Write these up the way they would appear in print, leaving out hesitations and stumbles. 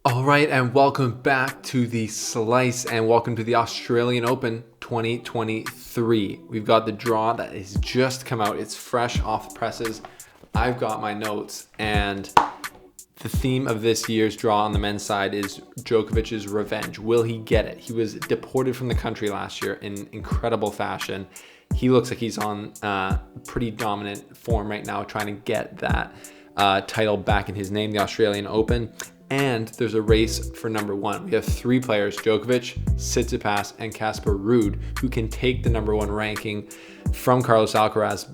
All right, and welcome back to the Slice and welcome to the Australian Open 2023. We've got the draw that has just come out. It's fresh off the presses. I've got my notes, and the theme of this year's draw on the men's side is Djokovic's revenge. Will he get it? He was deported from the country last year in incredible fashion. He looks like he's on pretty dominant form right now, trying to get that title back in his name, the Australian Open. And there's a race for number one. We have three players, Djokovic, Tsitsipas, and Casper Ruud, who can take the number one ranking from Carlos Alcaraz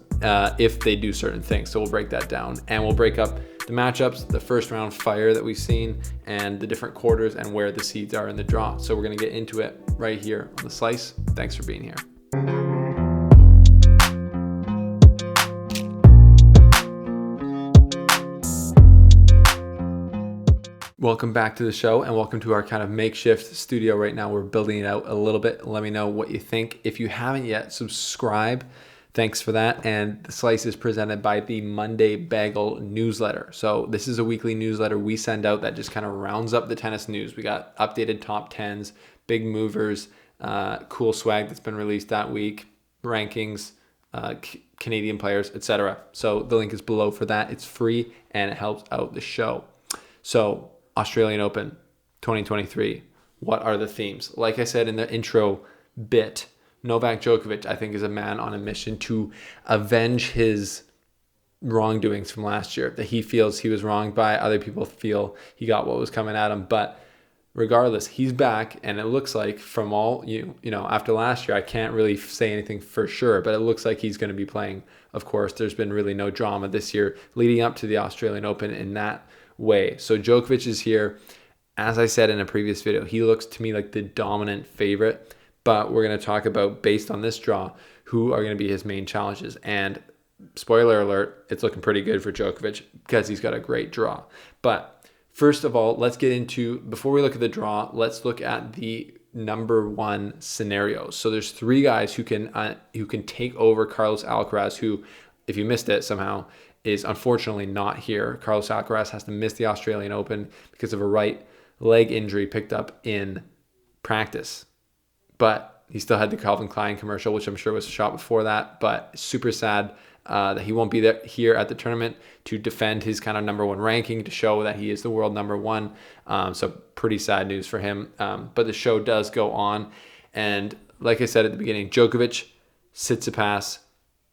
if they do certain things. So we'll break that down. And we'll break up the matchups, the first round fire that we've seen, and the different quarters and where the seeds are in the draw. So we're going to get into it right here on The Slice. Thanks for being here. Welcome back to the show and welcome to our kind of makeshift studio right now. We're building it out a little bit. Let me know what you think. If you haven't yet, subscribe. Thanks for that. And The Slice is presented by the Monday Bagel newsletter. So this is a weekly newsletter we send out that just kind of rounds up the tennis news. We got updated top 10s, big movers, cool swag that's been released that week, rankings, Canadian players, etc. So the link is below for that. It's free and it helps out the show. So Australian Open 2023. What are the themes? Like I said in the intro bit, Novak Djokovic, I think, is a man on a mission to avenge his wrongdoings from last year, that he feels he was wronged by. Other people feel he got what was coming at him. But regardless, he's back, and it looks like from all, you know, after last year, I can't really say anything for sure, but it looks like he's going to be playing. Of course, there's been really no drama this year leading up to the Australian Open in that way. So Djokovic is here. As I said in a previous video, he looks to me like the dominant favorite, but we're going to talk about, based on this draw, who are going to be his main challenges. And spoiler alert, it's looking pretty good for Djokovic because he's got a great draw. But first of all, let's get into, before we look at the draw, let's look at the number one scenarios. So there's three guys who can take over Carlos Alcaraz, who, if you missed it somehow, is unfortunately not here. Carlos Alcaraz has to miss the Australian Open because of a right leg injury picked up in practice. But he still had the Calvin Klein commercial, which I'm sure was shot before that. But super sad that he won't be there here at the tournament to defend his kind of number one ranking, to show that he is the world number one. So pretty sad news for him. But the show does go on. And like I said at the beginning, Djokovic, Tsitsipas,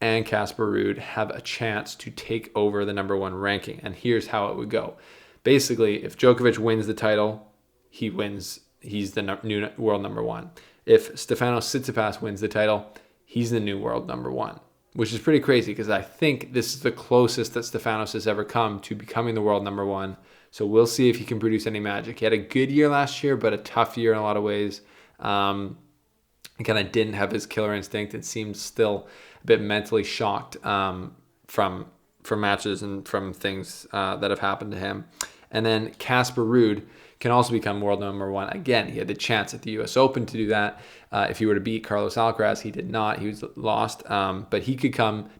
and Casper Ruud have a chance to take over the number one ranking. And here's how it would go. Basically, if Djokovic wins the title, he wins. He's the new world number one. If Stefanos Tsitsipas wins the title, he's the new world number one, which is pretty crazy because I think this is the closest that Stefanos has ever come to becoming the world number one. So we'll see if he can produce any magic. He had a good year last year, but a tough year in a lot of ways. He kind of didn't have his killer instinct and seemed still a bit mentally shocked from matches and from things that have happened to him. And then Casper Ruud can also become world number one. Again, he had the chance at the US Open to do that. If he were to beat Carlos Alcaraz, he did not. He was lost. But he could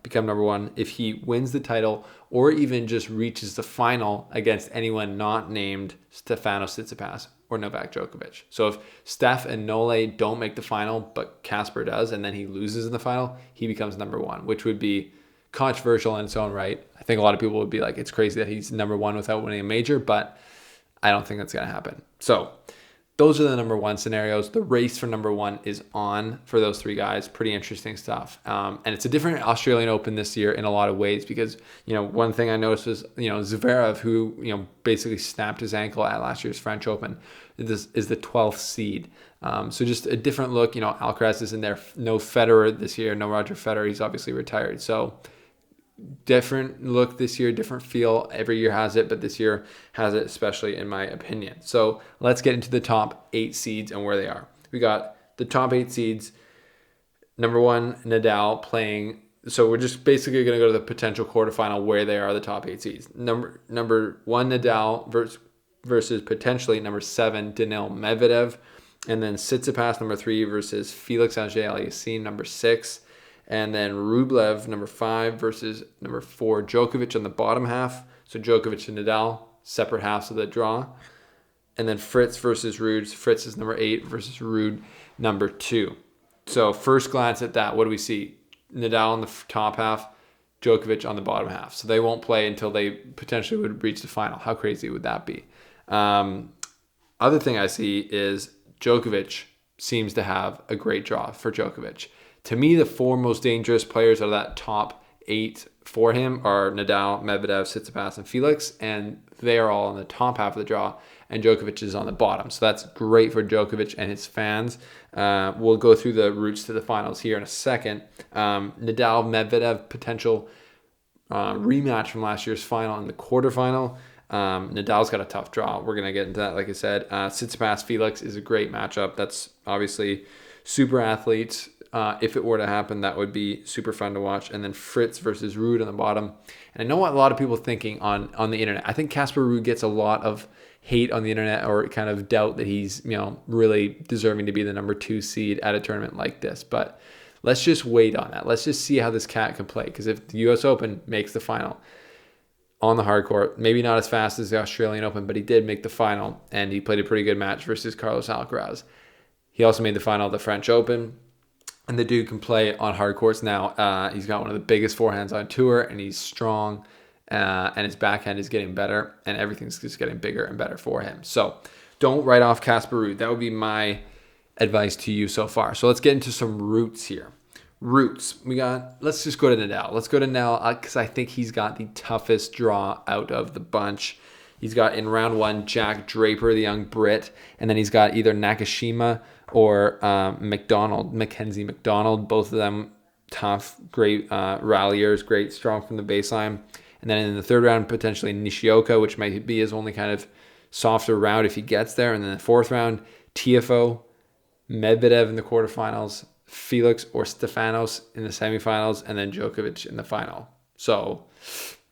become number one if he wins the title or even just reaches the final against anyone not named Stefanos Tsitsipas or Novak Djokovic. So if Steph and Nole don't make the final, but Casper does, and then he loses in the final, he becomes number one, which would be controversial in its own right. I think a lot of people would be like, it's crazy that he's number one without winning a major, but I don't think that's going to happen. So those are the number one scenarios. The race for number one is on for those three guys. Pretty interesting stuff. And it's a different Australian Open this year in a lot of ways because, one thing I noticed was, Zverev, who, basically snapped his ankle at last year's French Open, is the 12th seed. So just a different look. Alcaraz is in there. No Federer this year. No Roger Federer. He's obviously retired. So different look this year, different feel. Every year has it, but this year has it, especially in my opinion. So let's get into the top 8 seeds and where they are. We got the top 8 seeds. Number 1, Nadal playing. So we're just basically going to go to the potential quarterfinal where they are the top 8 seeds. Number 1, Nadal versus potentially number 7, Daniil Medvedev. And then Tsitsipas, number 3, versus Felix Auger-Aliassime, number 6. And then Rublev, number 5, versus number 4, Djokovic on the bottom half. So Djokovic and Nadal, separate halves of the draw. and then Fritz versus Ruud. Fritz is number 8 versus Ruud number 2. So first glance at that, what do we see? Nadal in the top half, Djokovic on the bottom half. So they won't play until they potentially would reach the final. How crazy would that be? Other thing I see is Djokovic seems to have a great draw for Djokovic. To me, the 4 most dangerous players out of that top 8 for him are Nadal, Medvedev, Tsitsipas, and Felix, and they are all in the top half of the draw, and Djokovic is on the bottom. So that's great for Djokovic and his fans. We'll go through the routes to the finals here in a second. Nadal, Medvedev, potential rematch from last year's final in the quarterfinal. Nadal's got a tough draw. We're going to get into that, like I said. Tsitsipas, Felix is a great matchup. That's obviously super athletes. If it were to happen, that would be super fun to watch. And then Fritz versus Ruud on the bottom. And I know what a lot of people are thinking on the internet. I think Casper Ruud gets a lot of hate on the internet, or kind of doubt that he's, really deserving to be the number 2 seed at a tournament like this. But let's just wait on that. Let's just see how this cat can play. Because if the US Open makes the final on the hard court, maybe not as fast as the Australian Open, but he did make the final, and he played a pretty good match versus Carlos Alcaraz. He also made the final of the French Open. And the dude can play on hard courts now. He's got one of the biggest forehands on tour, and he's strong, and his backhand is getting better, and everything's just getting bigger and better for him. So don't write off Casper Ruud. That would be my advice to you so far. So let's get into some routes here. Routes. Let's just go to Nadal. Let's go to Nadal because I think he's got the toughest draw out of the bunch. He's got in round 1 Jack Draper, the young Brit, and then he's got either Nakashima or Mackenzie McDonald, both of them tough, great ralliers, great, strong from the baseline. And then in the third round, potentially Nishioka, which might be his only kind of softer round if he gets there. And then the fourth round, Tiafoe, Medvedev in the quarterfinals, Felix or Stefanos in the semifinals, and then Djokovic in the final. So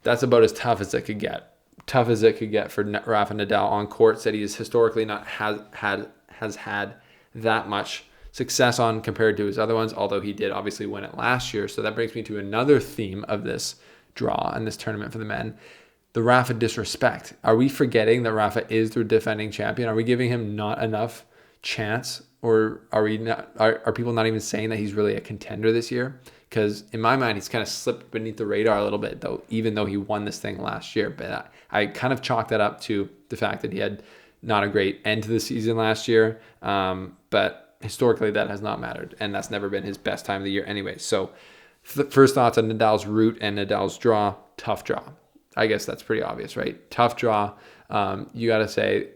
that's about as tough as it could get. Tough as it could get for Rafa Nadal on courts that he has historically not has had that much success on compared to his other ones, although he did obviously win it last year. So that brings me to another theme of this draw and this tournament for the men, the Rafa disrespect. Are we forgetting that Rafa is the defending champion? Are we giving him not enough chance, or are people not even saying that he's really a contender this year? Because in my mind, he's kind of slipped beneath the radar a little bit, though, even though he won this thing last year. But I kind of chalk that up to the fact that he had not a great end to the season last year. But historically, that has not mattered. And that's never been his best time of the year anyway. So first thoughts on Nadal's route and Nadal's draw. Tough draw. I guess that's pretty obvious, right? Tough draw. You got to say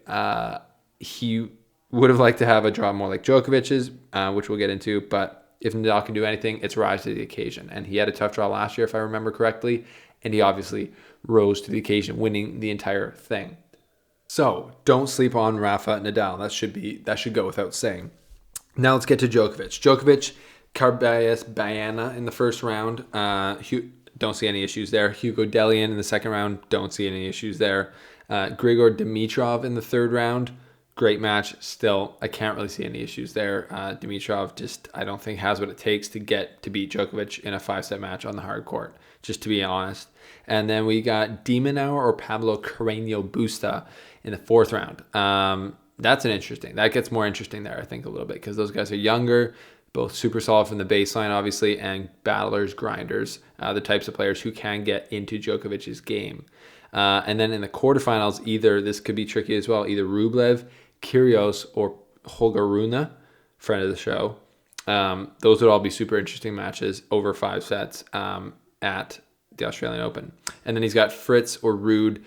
he would have liked to have a draw more like Djokovic's, which we'll get into. But if Nadal can do anything, it's rise to the occasion. And he had a tough draw last year, if I remember correctly. And he obviously rose to the occasion, winning the entire thing. So don't sleep on Rafa Nadal. That should go without saying. Now let's get to Djokovic. Djokovic, Carballes Baena in the first round. Don't see any issues there. Hugo Dellien in the second round. Don't see any issues there. Grigor Dimitrov in the third round. Great match. Still, I can't really see any issues there. Dimitrov just, I don't think, has what it takes to beat Djokovic in a 5-set match on the hard court, just to be honest. And then we got Demonauer or Pablo Carreño Busta in the fourth round. That gets more interesting there, I think, a little bit, because those guys are younger, both super solid from the baseline, obviously, and battlers, grinders, the types of players who can get into Djokovic's game. And then in the quarterfinals, this could be tricky as well, either Rublev, Kyrgios, or Holger Rune, friend of the show. Those would all be super interesting matches over 5 sets at the Australian Open. And then he's got Fritz or Ruud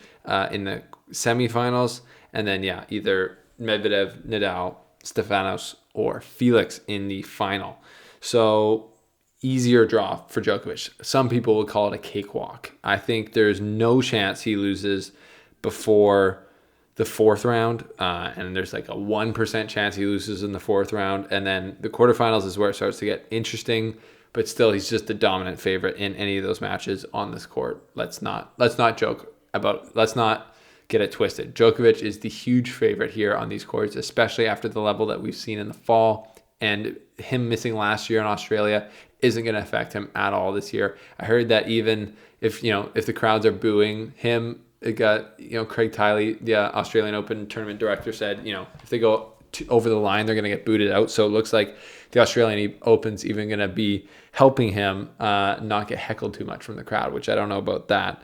in the semifinals. And then, either Medvedev, Nadal, Stefanos, or Felix in the final. So easier draw for Djokovic. Some people would call it a cakewalk. I think there's no chance he loses before the fourth round. And there's like a 1% chance he loses in the fourth round. And then the quarterfinals is where it starts to get interesting. But still, he's just the dominant favorite in any of those matches on this court. Let's not get it twisted. Djokovic is the huge favorite here on these courts, especially after the level that we've seen in the fall. And him missing last year in Australia isn't going to affect him at all this year. I heard that even if the crowds are booing him it got, Craig Tiley, the Australian Open tournament director, said, if they go over the line, they're going to get booted out. So it looks like the Australian Open's even going to be helping him not get heckled too much from the crowd, which I don't know about that.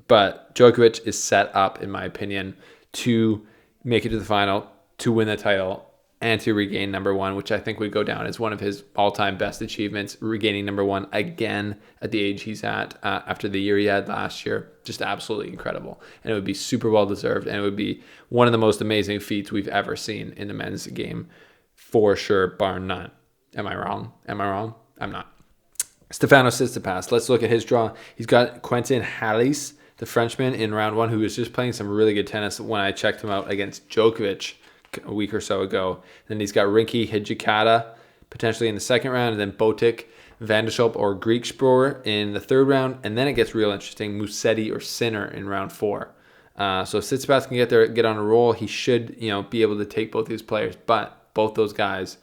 But Djokovic is set up, in my opinion, to make it to the final, to win the title, and to regain number one, which I think would go down as one of his all-time best achievements, regaining number one again at the age he's at after the year he had last year. Just absolutely incredible. And it would be super well-deserved, and it would be one of the most amazing feats we've ever seen in the men's game, for sure, bar none. Am I wrong? I'm not. Stefanos Tsitsipas, let's look at his draw. He's got Quentin Halys, the Frenchman, in round one, who was just playing some really good tennis when I checked him out against Djokovic a week or so ago. Then he's got Rinky Hijikata potentially in the second round, and then Botic, Van der Schulp, or Griekspoor in the third round. And then it gets real interesting, Musetti or Sinner in round four. So if Tsitsipas can get on a roll, he should be able to take both these players. But both those guys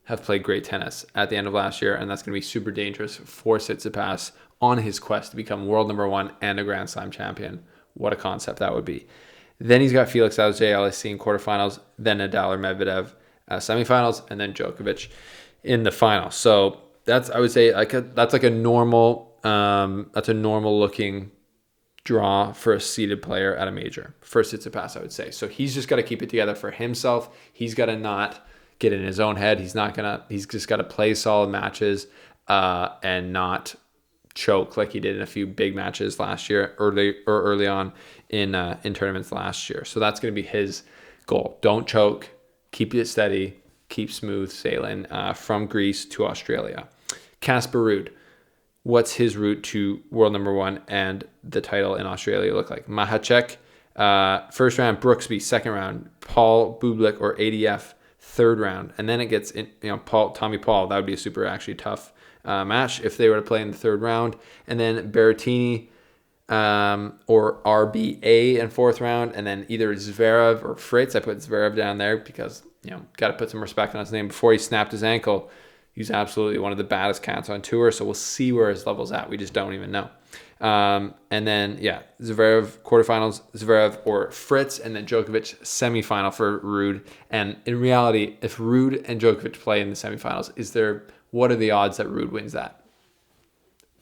have played great tennis at the end of last year, and that's going to be super dangerous for Tsitsipas on his quest to become world number one and a Grand Slam champion. What a concept that would be. Then he's got Felix Auger-Aliassime in quarterfinals, then Nadal or Medvedev semifinals, and then Djokovic in the final. So that's, I would say, that's a normal looking draw for a seeded player at a major for Tsitsipas, I would say. So he's just got to keep it together for himself. He's got to not get in his own head. He's just got to play solid matches and not choke like he did in a few big matches last year, early on in tournaments last year. So that's going to be his goal. Don't choke, keep it steady, keep smooth sailing from Greece to Australia. Casper Ruud, what's his route to world number one and the title in Australia look like? Mahacek, first round. Brooksby, second round. Paul Bublik or ADF, third round. And then it gets Tommy Paul. That would be a super actually tough match if they were to play in the third round. And then Berrettini or RBA in fourth round. And then either Zverev or Fritz. I put Zverev down there because, got to put some respect on his name. Before he snapped his ankle, he's absolutely one of the baddest cats on tour. So we'll see where his level's at. We just don't even know. And then, Zverev quarterfinals, Zverev or Fritz, and then Djokovic semifinal for Ruud. And in reality, if Ruud and Djokovic play in the semifinals, what are the odds that Ruud wins that?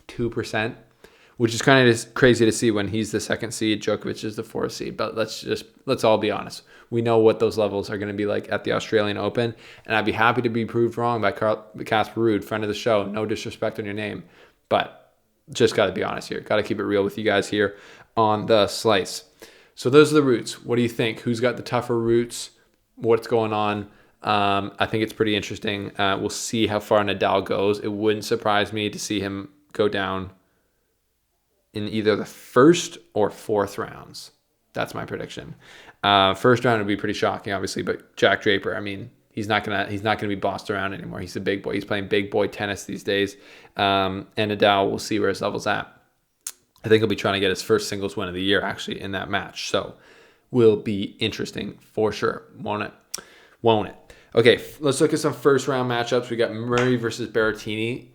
2%, which is kind of just crazy to see when he's the second seed, Djokovic is the fourth seed. But let's all be honest. We know what those levels are going to be like at the Australian Open, and I'd be happy to be proved wrong by Casper Ruud, friend of the show. No disrespect on your name, but just got to be honest here. Got to keep it real with you guys here on the slice. So those are the routes. What do you think? Who's got the tougher routes? What's going on? I think it's pretty interesting. We'll see how far Nadal goes. It wouldn't surprise me to see him go down in either the first or fourth rounds. That's my prediction. First round would be pretty shocking, obviously, but Jack Draper, he's not gonna be bossed around anymore. He's a big boy. He's playing big boy tennis these days. And Nadal, we'll see where his level's at. I think he'll be trying to get his first singles win of the year actually in that match. So will be interesting for sure. Won't it? Okay, let's look at some first round matchups. We got Murray versus Berrettini.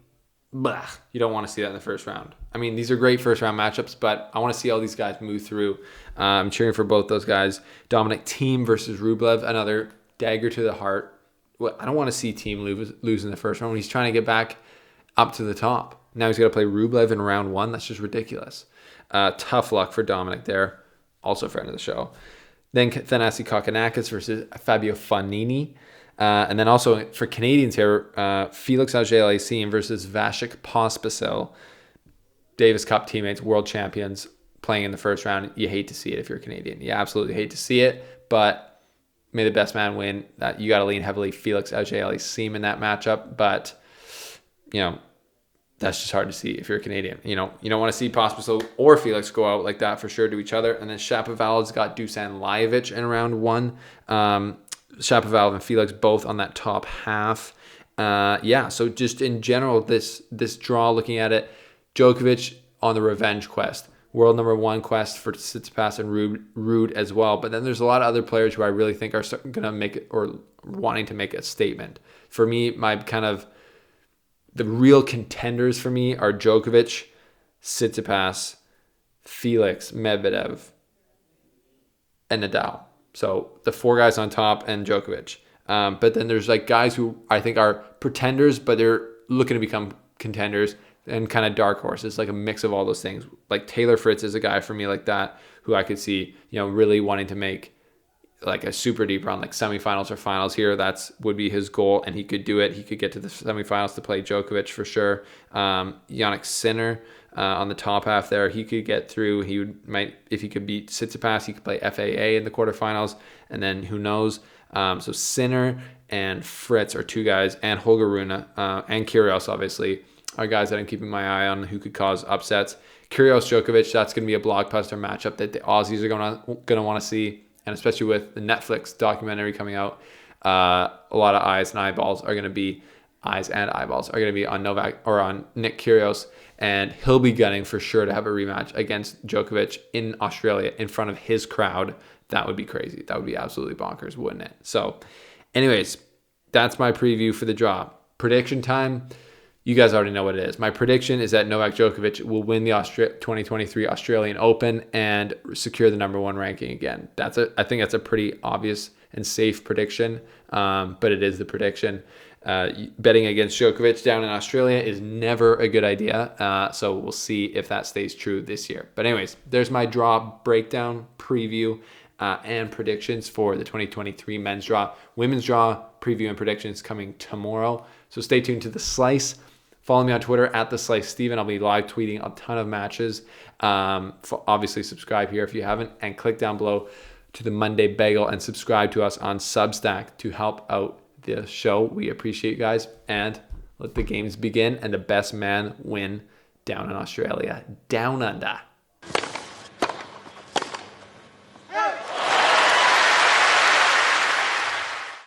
Blah, you don't want to see that in the first round. These are great first round matchups, but I want to see all these guys move through. I'm cheering for both those guys. Dominic Thiem versus Rublev, another dagger to the heart. Well, I don't want to see Thiem lose in the first round when he's trying to get back up to the top. Now he's got to play Rublev in round one. That's just ridiculous. Tough luck for Dominic there. Also friend of the show. Then Thanasi Kokkinakis versus Fabio Fognini. And then also for Canadians here, Felix Auger-Aliassime versus Vasek Pospisil. Davis Cup teammates, world champions, playing in the first round. You hate to see it if you're Canadian. You absolutely hate to see it, but may the best man win. You got to lean heavily Felix Auger-Aliassime in that matchup, but that's just hard to see if you're Canadian. You don't want to see Pospisil or Felix go out like that for sure to each other. And then Shapovalov's got Dusan Lajovic in round one. Shapovalov and Felix both on that top half. So just in general, this draw, looking at it, Djokovic on the revenge quest. World number one quest for Tsitsipas and Ruud as well. But then there's a lot of other players who I really think are going to make it or wanting to make a statement. For me, the real contenders for me are Djokovic, Tsitsipas, Felix, Medvedev, and Nadal. So the 4 guys on top and Djokovic. But then there's like guys who I think are pretenders, but they're looking to become contenders, and kind of dark horses, like a mix of all those things. Like Taylor Fritz is a guy for me like that, who I could see, really wanting to make like a super deep run, like semifinals or finals here. Would be his goal, and he could do it. He could get to the semifinals to play Djokovic for sure. Jannik Sinner on the top half there, he could get through. If he could beat Tsitsipas, he could play FAA in the quarterfinals, and then who knows. So Sinner and Fritz are 2 guys, and Holger Rune and Kyrgios obviously are guys that I'm keeping my eye on who could cause upsets. Kyrgios Djokovic, that's going to be a blockbuster matchup that the Aussies are going to want to see. And especially with the Netflix documentary coming out, a lot of eyes and eyeballs are going to be on Novak or on Nick Kyrgios, and he'll be gunning for sure to have a rematch against Djokovic in Australia in front of his crowd. That would be crazy. That would be absolutely bonkers, wouldn't it? So, anyways, that's my preview for the draw. Prediction time. You guys already know what it is. My prediction is that Novak Djokovic will win the 2023 Australian Open and secure the number 1 ranking again. I think that's a pretty obvious and safe prediction, but it is the prediction. Betting against Djokovic down in Australia is never a good idea, so we'll see if that stays true this year. But anyways, there's my draw breakdown, preview, and predictions for the 2023 men's draw. Women's draw preview and predictions coming tomorrow, so stay tuned to The Slice. Follow me on Twitter at @TheSliceSteven. I'll be live tweeting a ton of matches. Obviously, subscribe here if you haven't, and click down below to the Monday Bagel and subscribe to us on Substack to help out the show. We appreciate you guys, and let the games begin and the best man win down in Australia. Down under.